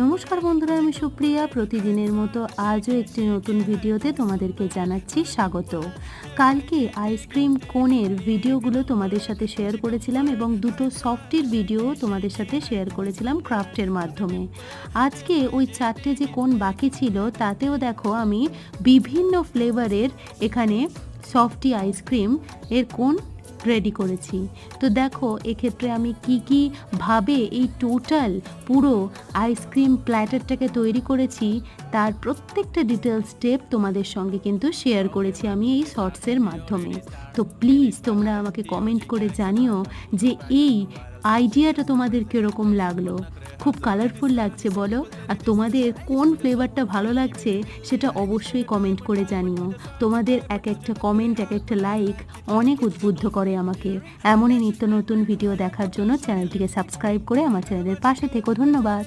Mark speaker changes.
Speaker 1: নমস্কার বন্ধুরা, আমি সুপ্রিয়া। প্রতিদিনের মতো আজও একটি নতুন ভিডিওতে তোমাদেরকে জানাচ্ছি স্বাগত। কালকে আইসক্রিম কোনের ভিডিওগুলো তোমাদের সাথে শেয়ার করেছিলাম এবং দুটো সফটির ভিডিও তোমাদের সাথে শেয়ার করেছিলাম ক্রাফটের মাধ্যমে। আজকে ওই 4টে যে কোন বাকি ছিল তাতেও দেখো আমি বিভিন্ন ফ্লেভারের এখানে সফটি আইসক্রিম এর কোন রেডি করেছি। তো দেখো এক্ষেত্রে আমি কি ভাবে এই টোটাল পুরো আইসক্রিম প্ল্যাটারটাকে তৈরি করেছি তার প্রত্যেকটা ডিটেল স্টেপ তোমাদের সঙ্গে কিন্তু শেয়ার করেছি আমি এই শর্টসের মাধ্যমে। তো প্লিজ তোমরা আমাকে কমেন্ট করে জানিও যে এই আইডিয়াটা তোমাদের কীরকম লাগলো। খুব কালারফুল লাগছে বলো? আর তোমাদের কোন ফ্লেভারটা ভালো লাগছে সেটা অবশ্যই কমেন্ট করে জানিও। তোমাদের এক একটা কমেন্ট, এক একটা লাইক অনেক উদ্বুদ্ধ করে আমাকে। এমনই নিত্য নতুন ভিডিও দেখার জন্য চ্যানেলটিকে সাবস্ক্রাইব করে আমার চ্যানেলের পাশে থেকো। ধন্যবাদ।